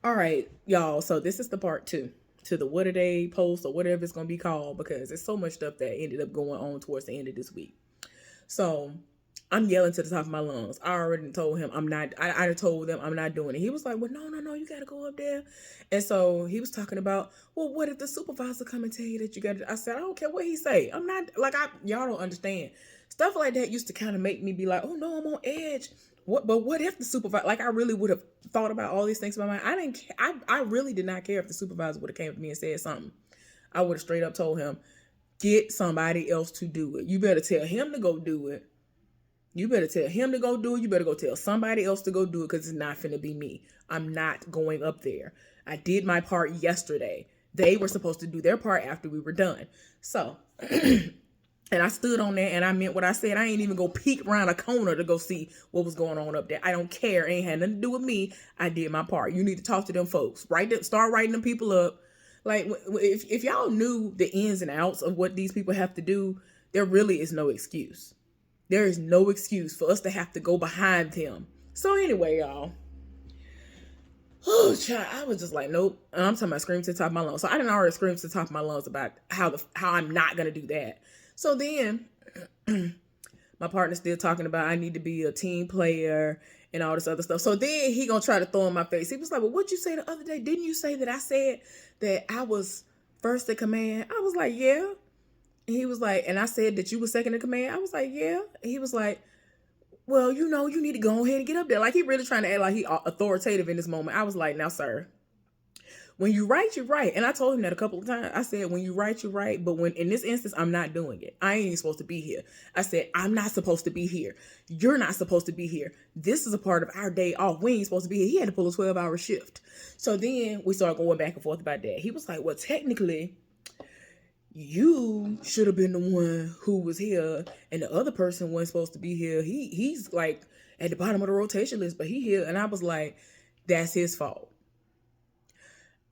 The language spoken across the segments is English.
All right, y'all. So this is the part two to the what a day post or whatever it's gonna be called because there's so much stuff that ended up going on towards the end of this week. So I'm yelling to the top of my lungs. I already told him I'm not. I told them I'm not doing it. He was like, "Well, no, no, no, you got to go up there." And so he was talking about, "Well, what if the supervisor come and tell you that you got to?" I said, "I don't care what he say. I'm not like I. Y'all don't understand stuff like that. Used to kind of make me be like, oh no, I'm on edge. What? But what if the supervisor? Like I really would have thought about all these things in my mind. I didn't. I really did not care if the supervisor would have came to me and said something. I would have straight up told him, get somebody else to do it. You better tell him to go do it. You better tell him to go do it. You better go tell somebody else to go do it because it's not finna be me. I'm not going up there. I did my part yesterday. They were supposed to do their part after we were done. So, and I stood on that and I meant what I said. I ain't even go peek around a corner to go see what was going on up there. I don't care. It ain't had nothing to do with me. I did my part. You need to talk to them folks. Start writing them people up. Like if y'all knew the ins and outs of what these people have to do, there really is no excuse. There is no excuse for us to have to go behind them. So anyway, y'all. Oh, child, I was just like, nope. I'm talking about scream to the top of my lungs. So I didn't already scream to the top of my lungs about how I'm not gonna do that. So then my partner's still talking about I need to be a team player and all this other stuff. So then he gonna try to throw in my face. He was like, well, what'd you say the other day? Didn't you say that I said that I was first in command? I was like, yeah. And he was like, and I said that you were second in command. I was like, yeah. And he was like, well, you need to go ahead and get up there. Like he really trying to act like he authoritative in this moment. I was like, now, sir, when you write, you write. And I told him that a couple of times. I said, when you write, you write. But when in this instance, I'm not doing it. I ain't even supposed to be here. I said, I'm not supposed to be here. You're not supposed to be here. This is a part of our day off. We ain't supposed to be here. He had to pull a 12-hour shift. So then we started going back and forth about that. He was like, well, technically, you should have been the one who was here and the other person wasn't supposed to be here. He's like at the bottom of the rotation list, but he here. And I was like, that's his fault.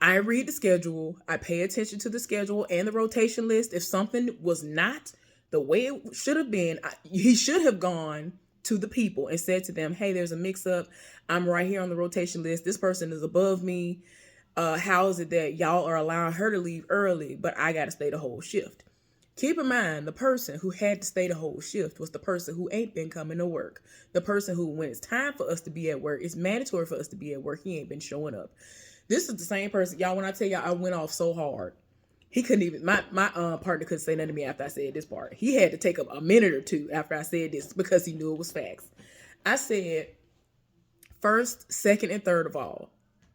I read the schedule. I pay attention to the schedule and the rotation list. If something was not the way it should have been, he should have gone to the people and said to them, hey, there's a mix up. I'm right here on the rotation list. This person is above me. How is it that y'all are allowing her to leave early, but I got to stay the whole shift? Keep in mind, the person who had to stay the whole shift was the person who ain't been coming to work. The person who, when it's time for us to be at work, it's mandatory for us to be at work, he ain't been showing up. This is the same person, y'all, when I tell y'all I went off so hard, he couldn't even, my partner couldn't say nothing to me after I said this part. He had to take up a minute or two after I said this because he knew it was facts. I said, first, second, and third of all,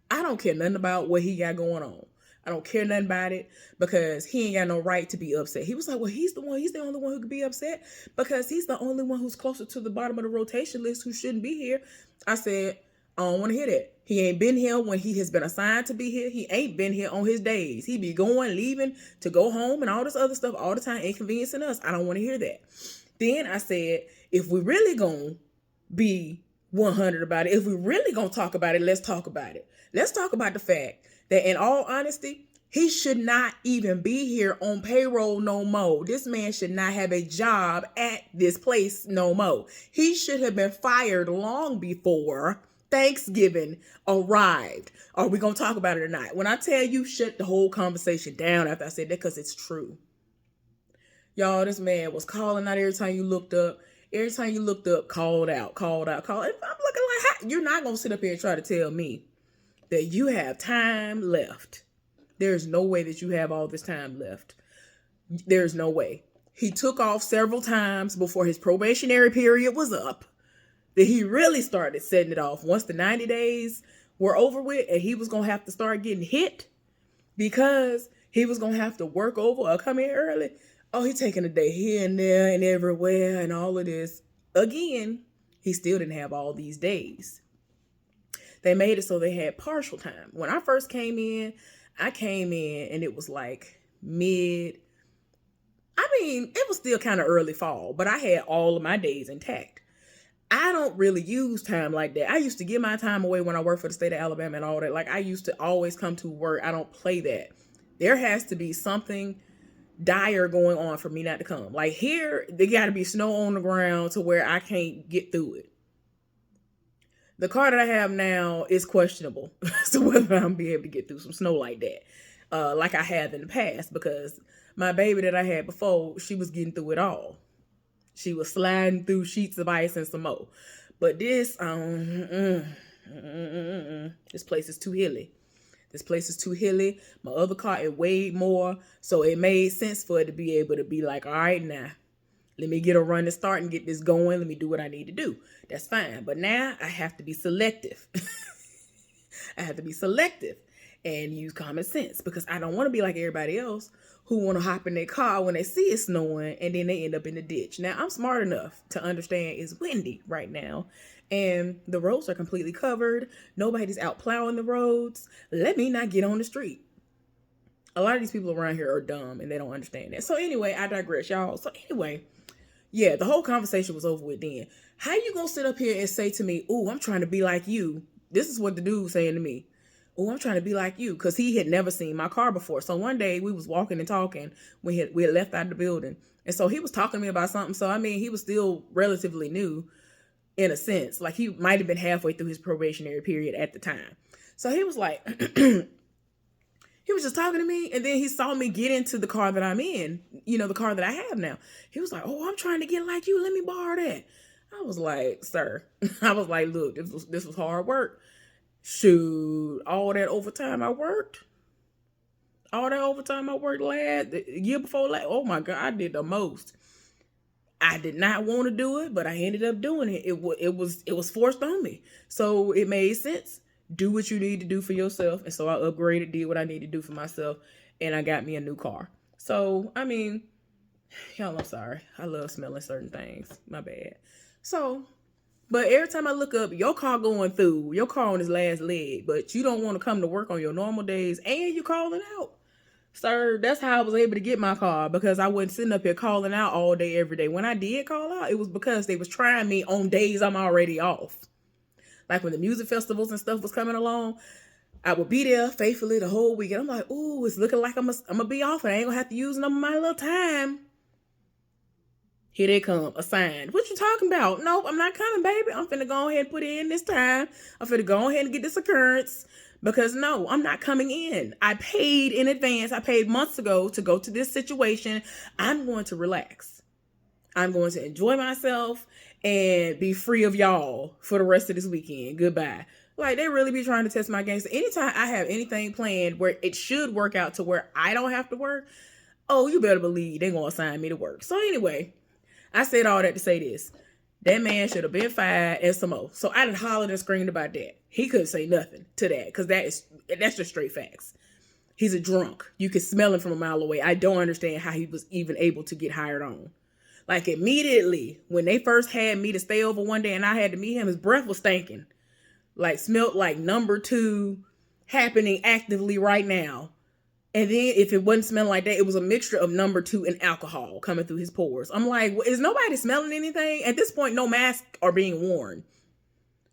I don't care nothing about what he got going on. I don't care nothing about it because he ain't got no right to be upset. He was like, well, he's the only one who could be upset because he's the only one who's closer to the bottom of the rotation list who shouldn't be here. I said, I don't want to hear that. He ain't been here when he has been assigned to be here. He ain't been here on his days. He be going, leaving to go home and all this other stuff all the time, inconveniencing us. I don't want to hear that. Then I said, if we really gonna be 100 about it, if we really gonna talk about it, let's talk about it. Let's talk about the fact that in all honesty, he should not even be here on payroll no more. This man should not have a job at this place no more. He should have been fired long before Thanksgiving arrived. Are we going to talk about it or not? When I tell you, shut the whole conversation down after I said that because it's true. Y'all, this man was calling out every time you looked up. Every time you looked up, called out, called out, called. I'm looking like, how? You're not going to sit up here and try to tell me that you have time left. There's no way that you have all this time left. There's no way. He took off several times before his probationary period was up. That he really started setting it off once the 90 days were over with and he was going to have to start getting hit because he was going to have to work over or come in early. Oh, he taking a day here and there and everywhere and all of this. Again, he still didn't have all these days. They made it so they had partial time. When I first came in, I came in and it was like it was still kind of early fall, but I had all of my days intact. I don't really use time like that. I used to give my time away when I worked for the state of Alabama and all that. Like I used to always come to work. I don't play that. There has to be something dire going on for me not to come. Like here, there got to be snow on the ground to where I can't get through it. The car that I have now is questionable so whether I'm be able to get through some snow like that, like I have in the past, because my baby that I had before, she was getting through it all. She was sliding through sheets of ice and some more. But this, this place is too hilly. This place is too hilly. My other car, it weighed more. So it made sense for it to be able to be like, all right, now, let me get a run to start and get this going. Let me do what I need to do. That's fine. But now I have to be selective. I have to be selective and use common sense, because I don't want to be like everybody else who want to hop in their car when they see it snowing and then they end up in the ditch. Now, I'm smart enough to understand it's windy right now and the roads are completely covered. Nobody's out plowing the roads. Let me not get on the street. A lot of these people around here are dumb and they don't understand that. So anyway, I digress, y'all. So anyway, yeah, the whole conversation was over with then. How you gonna sit up here and say to me, "Ooh, I'm trying to be like you"? This is what the dude was saying to me. "Oh, I'm trying to be like you," because he had never seen my car before. So one day we was walking and talking. We had left out of the building, and so he was talking to me about something. So I mean, he was still relatively new, in a sense. Like he might have been halfway through his probationary period at the time. So he was like, he was just talking to me, and then he saw me get into the car that I'm in. You know, the car that I have now. He was like, "Oh, I'm trying to get like you. Let me borrow that." I was like, "Sir," I was like, "Look, this was hard work. Shoot, all that overtime I worked, last the year before last. Oh my God, I did the most. I did not want to do it, but I ended up doing it. It was forced on me, so it made sense. Do what you need to do for yourself, and so I upgraded, did what I need to do for myself, and I got me a new car. So I mean, y'all, I'm sorry. I love smelling certain things. My bad. So, but every time I look up, your car going through, your car on his last leg, but you don't want to come to work on your normal days and you calling out. Sir, that's how I was able to get my car, because I wasn't sitting up here calling out all day, every day. When I did call out, it was because they was trying me on days I'm already off. Like when the music festivals and stuff was coming along, I would be there faithfully the whole weekend. I'm like, ooh, it's looking like I'm gonna be off and I ain't gonna have to use none of my little time. Here they come, assigned. What you talking about? Nope, I'm not coming, baby. I'm finna go ahead and put in this time. I'm finna go ahead and get this occurrence, because no, I'm not coming in. I paid in advance. I paid months ago to go to this situation. I'm going to relax. I'm going to enjoy myself and be free of y'all for the rest of this weekend. Goodbye. Like, they really be trying to test my gangster. Anytime I have anything planned where it should work out to where I don't have to work, oh, you better believe they're going to assign me to work. So anyway, I said all that to say this. That man should have been fired and some more. So I done hollered and screamed about that. He couldn't say nothing to that, because that's just straight facts. He's a drunk. You can smell him from a mile away. I don't understand how he was even able to get hired on. Like, immediately when they first had me to stay over one day and I had to meet him, his breath was stinking. Like, smelled like number 2 happening actively right now. And then if it wasn't smelling like that, it was a mixture of number 2 and alcohol coming through his pores. I'm like, is nobody smelling anything? At this point, no masks are being worn.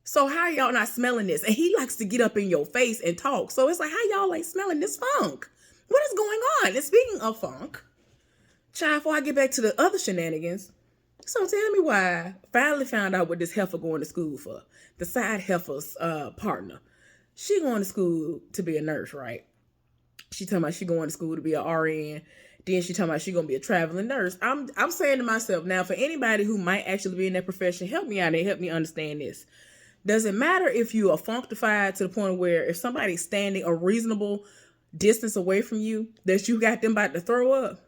So how y'all not smelling this? And he likes to get up in your face and talk. So it's like, how y'all ain't smelling this funk? What is going on? And speaking of funk, child, before I get back to the other shenanigans, so tell me why I finally found out what this heifer going to school for. The side heifer's partner. She going to school to be a nurse, right? She talking about she going to school to be an RN. Then she talking about she gonna be a traveling nurse. I'm saying to myself, now, for anybody who might actually be in that profession, help me out and help me understand this. Does it matter if you are functified to the point where if somebody's standing a reasonable distance away from you, that you got them about to throw up?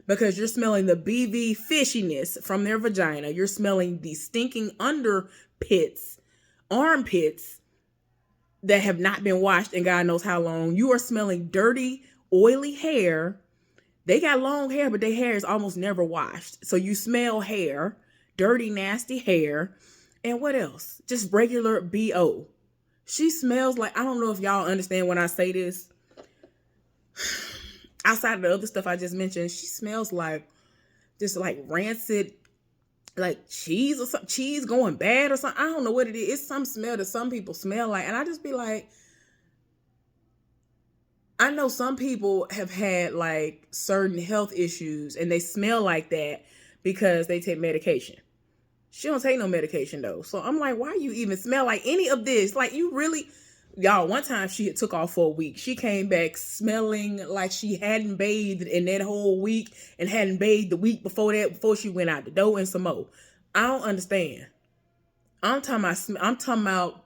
Because you're smelling the BV fishiness from their vagina. You're smelling the stinking armpits that have not been washed in God knows how long. You are smelling dirty, oily hair. They got long hair, but their hair is almost never washed. So you smell hair, dirty, nasty hair. And what else? Just regular BO. She smells like, I don't know if y'all understand when I say this. Outside of the other stuff I just mentioned, she smells like just like rancid, like cheese or something, cheese going bad or something. I don't know what it is. It's some smell that some people smell like. And I just be like, I know some people have had like certain health issues and they smell like that because they take medication. She don't take no medication though. So I'm like, why you even smell like any of this? Like you really, y'all, one time she had took off for a week. She came back smelling like she hadn't bathed in that whole week and hadn't bathed the week before that, before she went out the door and some more. I don't understand. I'm talking about,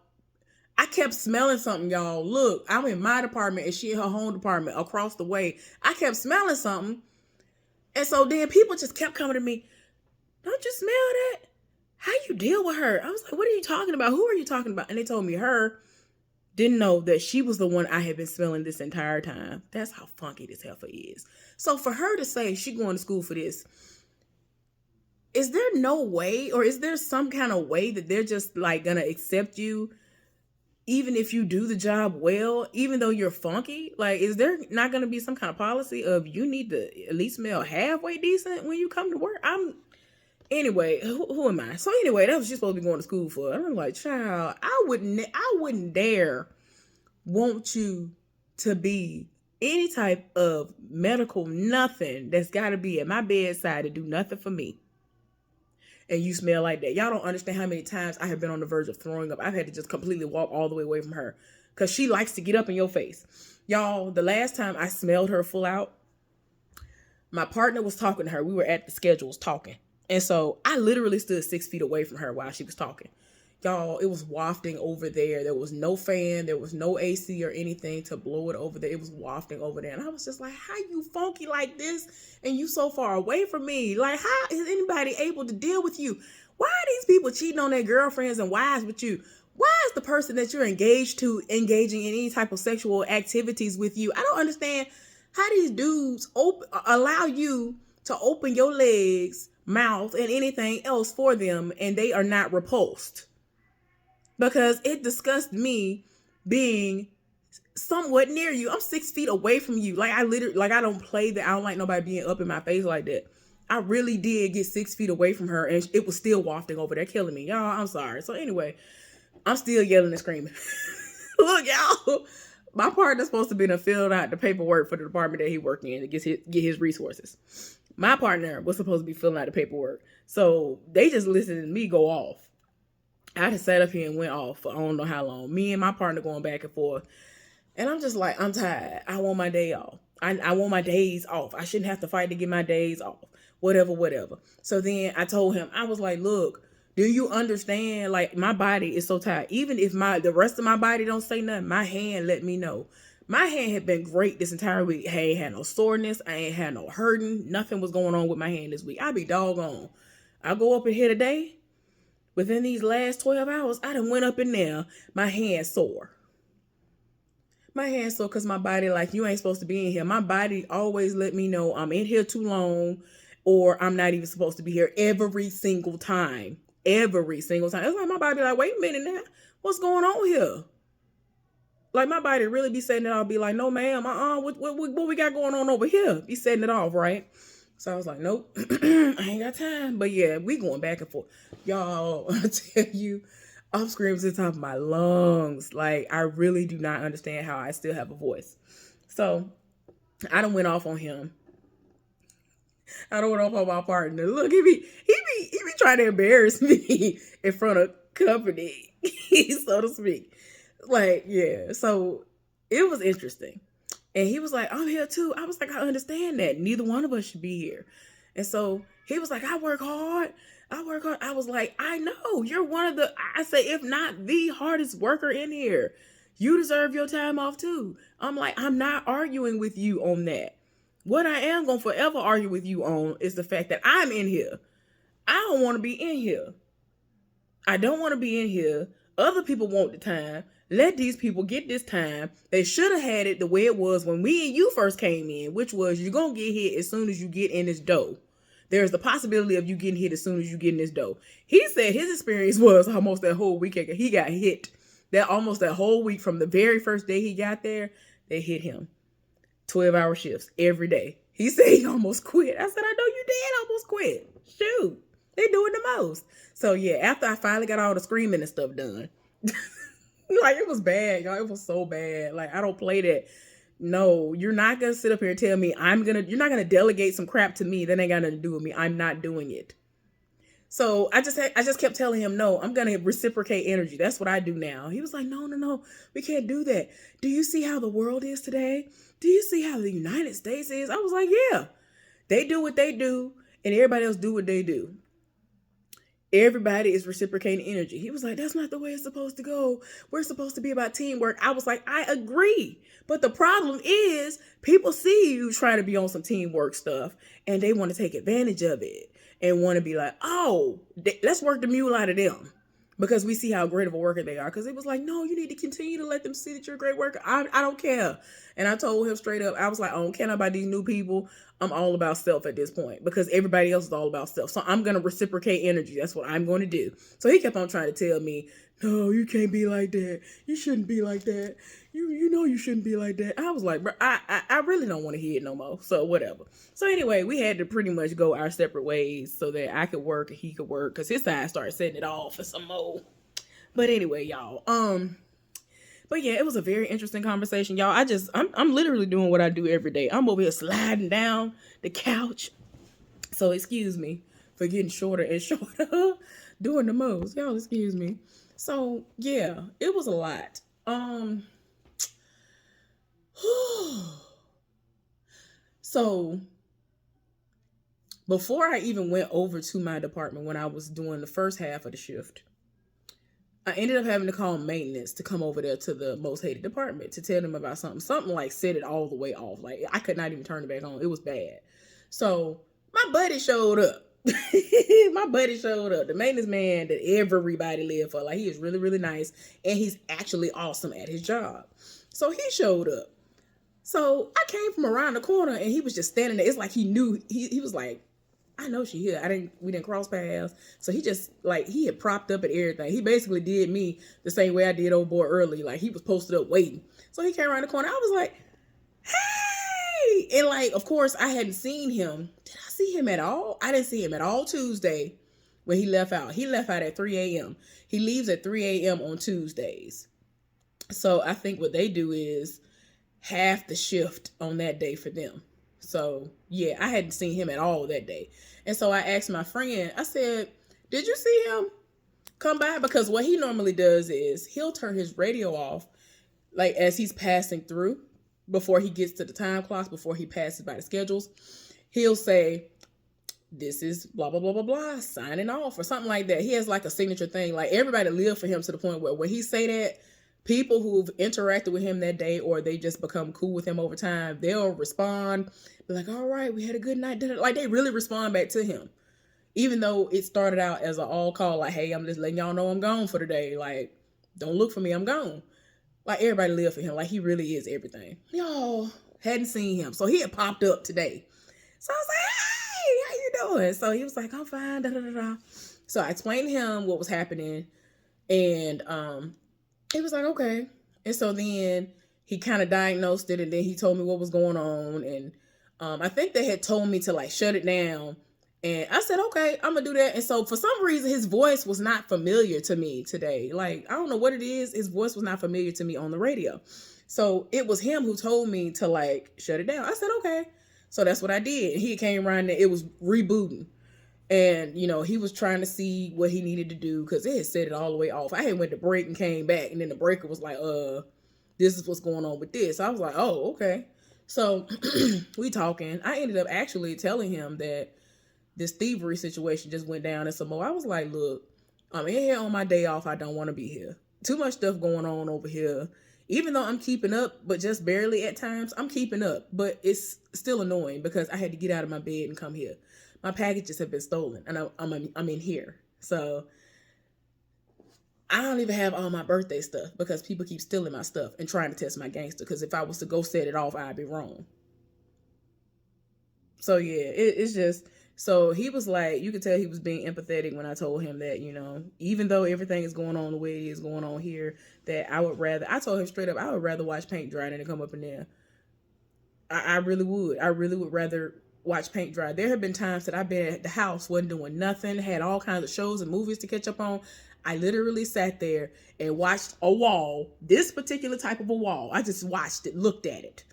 I kept smelling something, y'all. Look, I'm in my department and she in her home department across the way. I kept smelling something. And so then people just kept coming to me, don't you smell that? How you deal with her? I was like, what are you talking about? Who are you talking about? And they told me her didn't know that she was the one I had been smelling this entire time. That's how funky this heifer is. So for her to say she going to school for this, is there no way, or is there some kind of way that they're just like gonna accept you even if you do the job well, even though you're funky? Like, is there not gonna be some kind of policy of you need to at least smell halfway decent when you come to work? Anyway, who am I? So anyway, that's what she's supposed to be going to school for. And I'm like, child, I wouldn't dare want you to be any type of medical nothing that's got to be at my bedside to do nothing for me. And you smell like that. Y'all don't understand how many times I have been on the verge of throwing up. I've had to just completely walk all the way away from her because she likes to get up in your face. Y'all, the last time I smelled her full out, my partner was talking to her. We were at the schedules talking. And so I literally stood 6 feet away from her while she was talking. Y'all, it was wafting over there. There was no fan. There was no AC or anything to blow it over there. It was wafting over there. And I was just like, how you funky like this and you so far away from me? Like, how is anybody able to deal with you? Why are these people cheating on their girlfriends and wives with you? Why is the person that you're engaged to engaging in any type of sexual activities with you? I don't understand how these dudes allow you to open your legs, mouth, and anything else for them, and they are not repulsed. Because it disgusts me being somewhat near you. I'm 6 feet away from you. Like, I don't play that. I don't like nobody being up in my face like that. I really did get 6 feet away from her, and it was still wafting over there, killing me. Y'all, I'm sorry. So anyway, I'm still yelling and screaming. Look, y'all, my partner's supposed to be filled out the paperwork for the department that he worked in to get his resources. My partner was supposed to be filling out the paperwork. So they just listened to me go off. I just sat up here and went off for I don't know how long. Me and my partner going back and forth. And I'm just like, I'm tired. I want my day off. I want my days off. I shouldn't have to fight to get my days off. Whatever. So then I told him, I was like, look, do you understand? Like, my body is so tired. Even if the rest of my body don't say nothing, my hand let me know. My hand had been great this entire week. I ain't had no soreness. I ain't had no hurting. Nothing was going on with my hand this week. I be doggone. I go up in here today. Within these last 12 hours, I done went up in there. My hand sore. My hand sore because my body like, you ain't supposed to be in here. My body always let me know I'm in here too long or I'm not even supposed to be here every single time. Every single time. It's like my body like, wait a minute now. What's going on here? Like, my body really be setting it off, be like, no, ma'am, what we got going on over here? Be setting it off, right? So I was like, nope, I ain't got time. But yeah, we going back and forth. Y'all, I tell you, I'm screaming to the top of my lungs. Like, I really do not understand how I still have a voice. So I done went off on him. I done went off on my partner. Look, he be trying to embarrass me in front of company, so to speak. Like, yeah, so it was interesting. And he was like, I'm here too. I was like, I understand that. Neither one of us should be here. And so he was like, I work hard. I was like, I know. You're one of I say, if not the hardest worker in here. You deserve your time off too. I'm like, I'm not arguing with you on that. What I am going to forever argue with you on is the fact that I'm in here. I don't want to be in here. I don't want to be in here. Other people want the time. Let these people get this time. They should have had it the way it was when me and you first came in, which was you're going to get hit as soon as you get in this door. There's the possibility of you getting hit as soon as you get in this door. He said his experience was almost that whole weekend. He got hit that whole week from the very first day he got there. They hit him 12-hour shifts every day. He said he almost quit. I said, I know you did almost quit. Shoot, they doing the most. So yeah, after I finally got all the screaming and stuff done, like, it was bad, y'all. It was so bad. Like, I don't play that. No, you're not going to sit up here and tell me you're not going to delegate some crap to me that ain't got nothing to do with me. I'm not doing it. So I just kept telling him, no, I'm gonna reciprocate energy. That's what I do now. He was like, no, no, no, we can't do that. Do you see how the world is today? Do you see how the United States is? I was like, yeah, they do what they do, and everybody else do what they do. Everybody is reciprocating energy. He was like, that's not the way it's supposed to go. We're supposed to be about teamwork. I was like, I agree. But the problem is people see you trying to be on some teamwork stuff and they want to take advantage of it and want to be like, oh, let's work the mule out of them because we see how great of a worker they are. Because it was like, no, you need to continue to let them see that you're a great worker. I don't care. And I told him straight up, I was like, I don't care about these new people. I'm all about self at this point because everybody else is all about self. So I'm going to reciprocate energy. That's what I'm going to do. So he kept on trying to tell me, no, you can't be like that. You shouldn't be like that. You know you shouldn't be like that. I was like, bro, I really don't want to hear it no more. So whatever. So anyway, we had to pretty much go our separate ways so that I could work and he could work because his side started setting it off for some more. But anyway, y'all, but yeah, it was a very interesting conversation, y'all. I'm literally doing what I do every day. I'm over here sliding down the couch. So excuse me for getting shorter and shorter doing the most. Y'all excuse me. So yeah, it was a lot. So before I even went over to my department when I was doing the first half of the shift, I ended up having to call maintenance to come over there to the most hated department to tell them about something. Something like set it all the way off. Like I could not even turn it back on. It was bad. So my buddy showed up. My buddy showed up. The maintenance man that everybody lived for. Like he is really, really nice. And he's actually awesome at his job. So he showed up. So I came from around the corner and he was just standing there. It's like he knew. He was like, I know she here. We didn't cross paths. So he just like he had propped up at everything. He basically did me the same way I did old boy early. Like he was posted up waiting. So he came around the corner. I was like, hey. And like, of course, I hadn't seen him. Did I see him at all? I didn't see him at all Tuesday when he left out. He left out at 3 a.m. He leaves at 3 a.m. on Tuesdays. So I think what they do is half the shift on that day for them. So yeah, I hadn't seen him at all that day. And so I asked my friend, I said, did you see him come by? Because what he normally does is he'll turn his radio off like as he's passing through before he gets to the time clocks, before he passes by the schedules. He'll say, this is blah, blah, blah, blah, blah, signing off or something like that. He has like a signature thing. Like everybody lived for him to the point where when he say that, people who've interacted with him that day or they just become cool with him over time, they'll respond, be like, all right, we had a good night. Like they really respond back to him. Even though it started out as an all call, like, hey, I'm just letting y'all know I'm gone for the day. Like, don't look for me, I'm gone. Like everybody lived for him. Like he really is everything. Y'all hadn't seen him. So he had popped up today. So I was like, hey, how you doing? So he was like, I'm fine, da da da da. So I explained to him what was happening. And he was like, okay. And so then he kind of diagnosed it and then he told me what was going on. And I think they had told me to like shut it down. And I said, okay, I'm going to do that. And so for some reason, his voice was not familiar to me today. Like, I don't know what it is. His voice was not familiar to me on the radio. So it was him who told me to like shut it down. I said, okay. So that's what I did. He came around and it was rebooting. And, you know, he was trying to see what he needed to do because it had set it all the way off. I had went to break and came back. And then the breaker was like, this is what's going on with this. I was like, oh, okay. So we talking. I ended up actually telling him that this thievery situation just went down and some more. I was like, look, I'm in here on my day off. I don't want to be here. Too much stuff going on over here. Even though I'm keeping up, but just barely at times, I'm keeping up. But it's still annoying because I had to get out of my bed and come here. My packages have been stolen and I'm in here. So I don't even have all my birthday stuff because people keep stealing my stuff and trying to test my gangster. Because if I was to go set it off, I'd be wrong. So yeah, it's just, so he was like, you could tell he was being empathetic when I told him that, you know, even though everything is going on the way it is going on here, that I told him straight up, I would rather watch paint dry than to come up in there. I really would. I really would rather watch paint dry. There have been times that I've been at the house, wasn't doing nothing, had all kinds of shows and movies to catch up on. I literally sat there and watched a wall, this particular type of a wall. I just watched it, looked at it.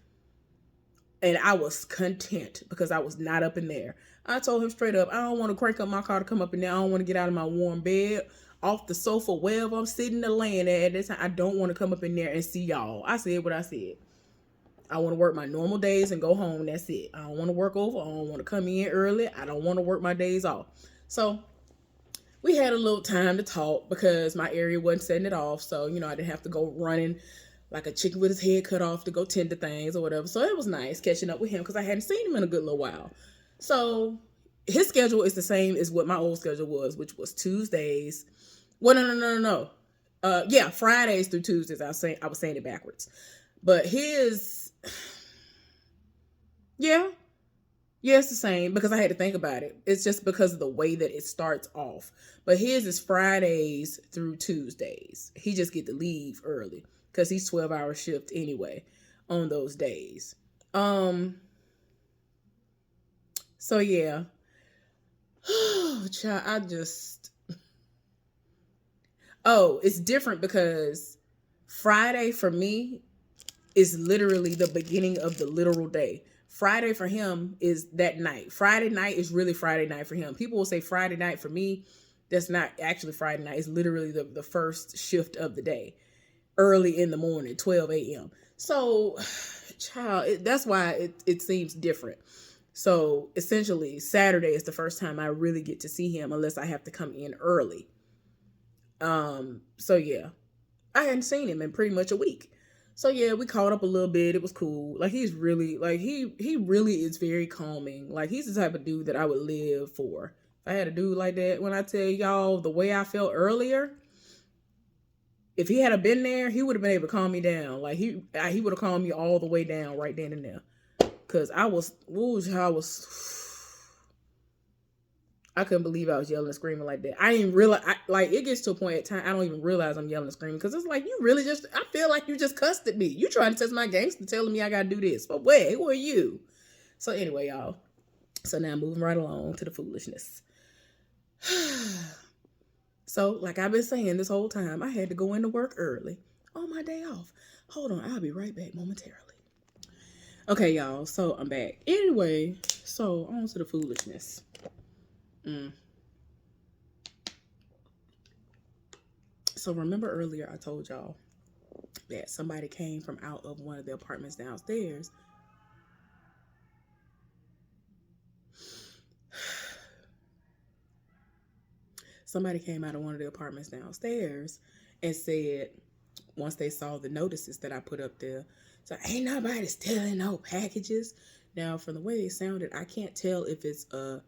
And I was content because I was not up in there. I told him straight up, I don't want to crank up my car to come up in there. I don't want to get out of my warm bed, off the sofa, wherever I'm sitting there laying at this time. I don't want to come up in there and see y'all. I said what I said. I want to work my normal days and go home. That's it. I don't want to work over. I don't want to come in early. I don't want to work my days off. So we had a little time to talk because my area wasn't setting it off. So, you know, I didn't have to go running like a chicken with his head cut off to go tend to things or whatever. So it was nice catching up with him because I hadn't seen him in a good little while. So his schedule is the same as what my old schedule was, which was Tuesdays. Well, no. Yeah, Fridays through Tuesdays. I was saying it backwards. But his, yeah, it's the same because I had to think about it. It's just because of the way that it starts off. But his is Fridays through Tuesdays. He just get to leave early because he's 12-hour shift anyway on those days. So yeah. Child, it's different because Friday for me is literally the beginning of the literal day. Friday for him is that night. Friday night is really Friday night for him. People will say Friday night. For me, that's not actually Friday night. It's literally the first shift of the day. Early in the morning, 12 a.m. So, child, that's why it seems different. So, essentially, Saturday is the first time I really get to see him unless I have to come in early. So, yeah. I hadn't seen him in pretty much a week. So yeah, we caught up a little bit. It was cool. Like he's really like he really is very calming. Like he's the type of dude that I would live for. If I had a dude like that, when I tell y'all the way I felt earlier, if he had been there, he would have been able to calm me down. Like he would have calmed me all the way down right then and there. Cause I couldn't believe I was yelling and screaming like that. I didn't realize, like, it gets to a point at time, I don't even realize I'm yelling and screaming. Because it's like, I feel like you just cussed at me. You trying to test my gangster telling me I got to do this. But wait, who are you? So anyway, y'all. So now moving right along to the foolishness. So, like I've been saying this whole time, I had to go into work early on my day off. Hold on, I'll be right back momentarily. Okay, y'all. So I'm back. Anyway, so on to the foolishness. So remember earlier I told y'all that somebody came from out of one of the apartments downstairs. Somebody came out of one of the apartments downstairs and said, once they saw the notices that I put up there, so ain't nobody stealing no packages. Now, from the way they sounded, I can't tell if it's a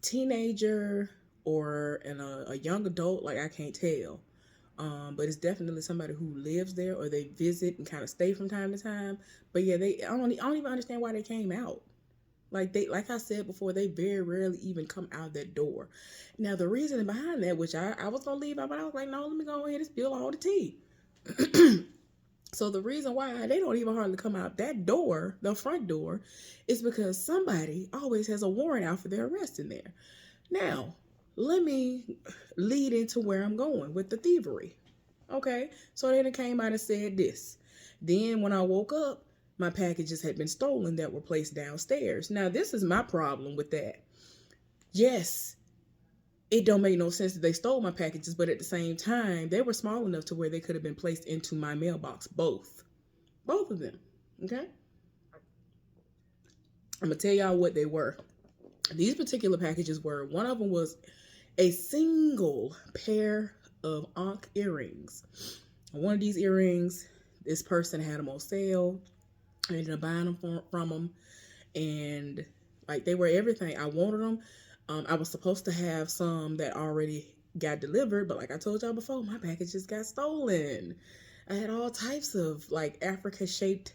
teenager or a young adult. Like, I can't tell. But it's definitely somebody who lives there or they visit and kind of stay from time to time. But yeah, I don't even understand why they came out. Like I said before, they very rarely even come out that door. Now, the reason behind that, which I was going to leave out, but I was like, no, let me go ahead and spill all the tea. So the reason why they don't even hardly come out that door, the front door, is because somebody always has a warrant out for their arrest in there. Now, let me lead into where I'm going with the thievery. Okay, so then it came out and said this. Then when I woke up, my packages had been stolen that were placed downstairs. Now, this is my problem with that. Yes, it don't make no sense that they stole my packages, but at the same time, they were small enough to where they could have been placed into my mailbox. Both of them. Okay? I'm going to tell y'all what they were. These particular packages were, one of them was a single pair of Ankh earrings. One of these earrings, this person had them on sale. I ended up buying them from them. And like they were everything. I wanted them. I was supposed to have some that already got delivered, but like I told y'all before, my packages got stolen. I had all types of like Africa-shaped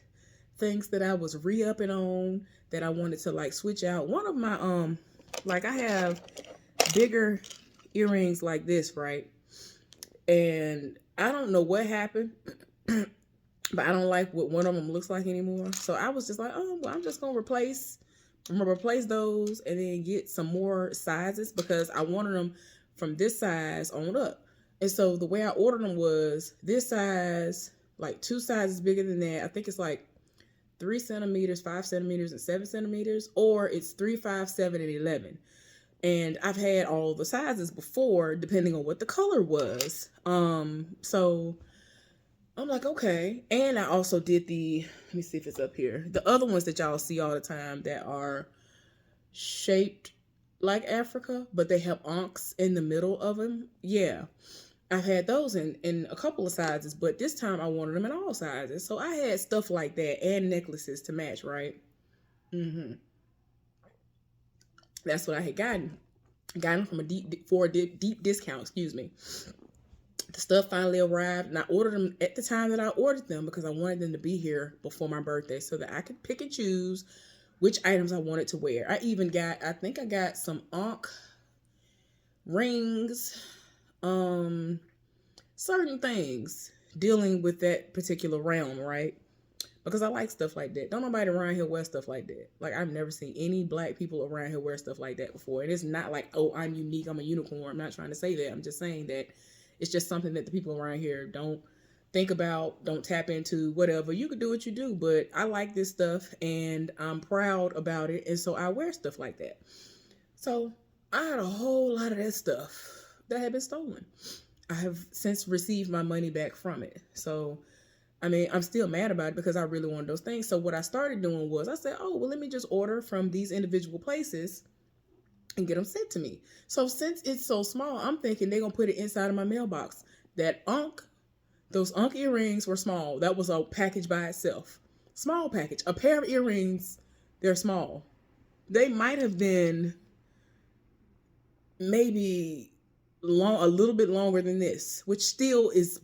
things that I was re-upping on that I wanted to like switch out. One of my, like I have bigger earrings like this, right? And I don't know what happened, but I don't like what one of them looks like anymore. So I was just like, oh, well, I'm just going to replace those and then get some more sizes because I wanted them from this size on up. And so the way I ordered them was this size, like 2 sizes bigger than that. I think it's like 3 centimeters, 5 centimeters, and 7 centimeters, or it's 3, 5, 7, and 11. And I've had all the sizes before, depending on what the color was. So I'm like, okay. And I also did let me see if it's up here. The other ones that y'all see all the time that are shaped like Africa, but they have ankhs in the middle of them. Yeah. I've had those in a couple of sizes, but this time I wanted them in all sizes. So I had stuff like that and necklaces to match, right? That's what I had gotten. Gotten from a deep discount, excuse me. The stuff finally arrived, and I ordered them at the time that I ordered them because I wanted them to be here before my birthday so that I could pick and choose which items I wanted to wear. I think I got some ankh rings, certain things dealing with that particular realm, right? Because I like stuff like that. Don't nobody around here wear stuff like that. Like, I've never seen any black people around here wear stuff like that before. And it's not like, oh, I'm unique, I'm a unicorn. I'm not trying to say that. I'm just saying that it's just something that the people around here don't think about, don't tap into, whatever. You can do what you do, but I like this stuff and I'm proud about it. And so I wear stuff like that. So I had a whole lot of that stuff that had been stolen. I have since received my money back from it. So, I mean, I'm still mad about it because I really wanted those things. So what I started doing was I said, oh, well, let me just order from these individual places and get them sent to me. So since it's so small, I'm thinking they're going to put it inside of my mailbox. Those ankh earrings were small. That was a package by itself. Small package. A pair of earrings, they're small. They might have been maybe a little bit longer than this, which still is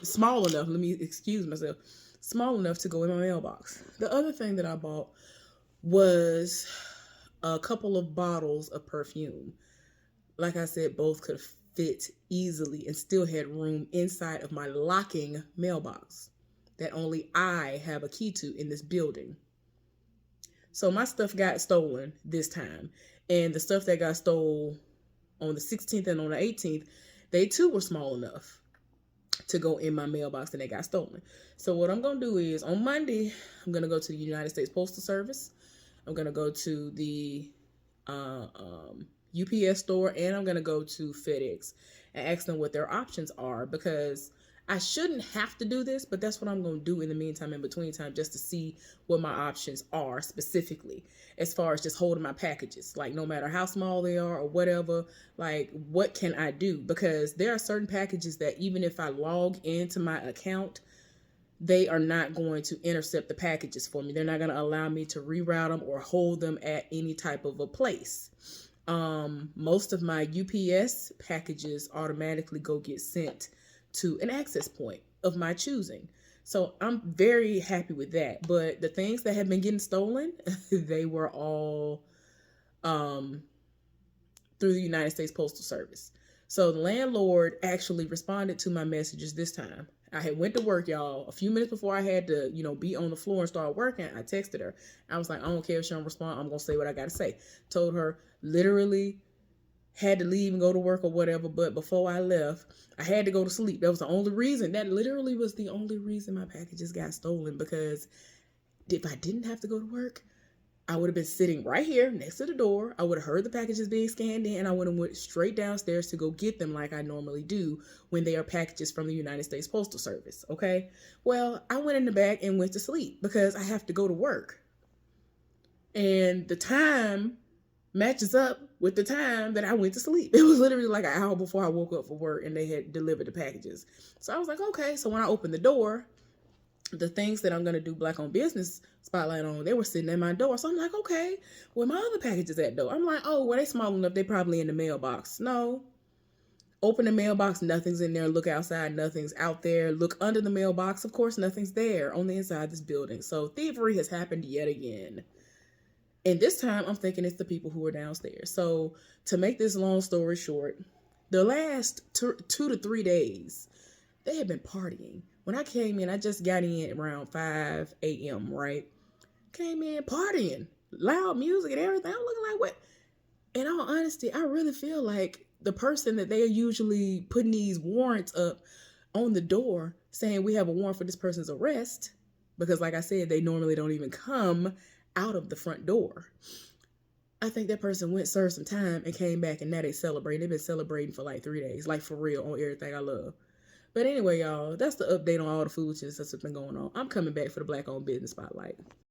small enough. Let me excuse myself. Small enough to go in my mailbox. The other thing that I bought was a couple of bottles of perfume. Like I said, both could fit easily and still had room inside of my locking mailbox that only I have a key to in this building. So my stuff got stolen this time, and the stuff that got stolen on the 16th and on the 18th, they too were small enough to go in my mailbox and they got stolen. So what I'm going to do is on Monday, I'm going to go to the United States Postal Service. I'm going to go to the UPS store, and I'm going to go to FedEx and ask them what their options are, because I shouldn't have to do this, but that's what I'm going to do in the meantime, in between time, just to see what my options are specifically as far as just holding my packages. Like, no matter how small they are or whatever, like, what can I do? Because there are certain packages that even if I log into my account, they are not going to intercept the packages for me. They're not going to allow me to reroute them or hold them at any type of a place. Most of my UPS packages automatically go get sent to an access point of my choosing. So I'm very happy with that. But the things that have been getting stolen, they were all through the United States Postal Service. So the landlord actually responded to my messages this time. I had went to work, y'all. A few minutes before I had to, be on the floor and start working, I texted her. I was like, I don't care if she don't respond. I'm going to say what I got to say. Told her literally had to leave and go to work or whatever. But before I left, I had to go to sleep. That was the only reason. That literally was the only reason my packages got stolen, because if I didn't have to go to work, I would have been sitting right here next to the door. I would have heard the packages being scanned in, and I would have went straight downstairs to go get them like I normally do when they are packages from the United States Postal Service. Okay. Well, I went in the back and went to sleep because I have to go to work. And the time matches up with the time that I went to sleep. It was literally like an hour before I woke up for work, and they had delivered the packages. So I was like, okay. So when I opened the door, the things that I'm going to do Black Owned Business Spotlight on, they were sitting at my door. So I'm like, okay, where my other packages at though? I'm like, oh, well, they small enough. They probably in the mailbox. No. Open the mailbox, nothing's in there. Look outside, nothing's out there. Look under the mailbox, of course, nothing's there on the inside of this building. So thievery has happened yet again. And this time I'm thinking it's the people who are downstairs. So to make this long story short, the last 2 to 3 days, they had been partying. When I came in, I just got in around 5 a.m., right? Came in partying, loud music and everything. I'm looking like, what? In all honesty, I really feel like the person that they are usually putting these warrants up on the door saying we have a warrant for this person's arrest, because like I said, they normally don't even come out of the front door. I think that person went, served some time, and came back, and now they celebrate. They've been celebrating for like 3 days, like for real, on everything I love. But anyway, y'all, that's the update on all the foolishness that's been going on. I'm coming back for the Black owned business spotlight.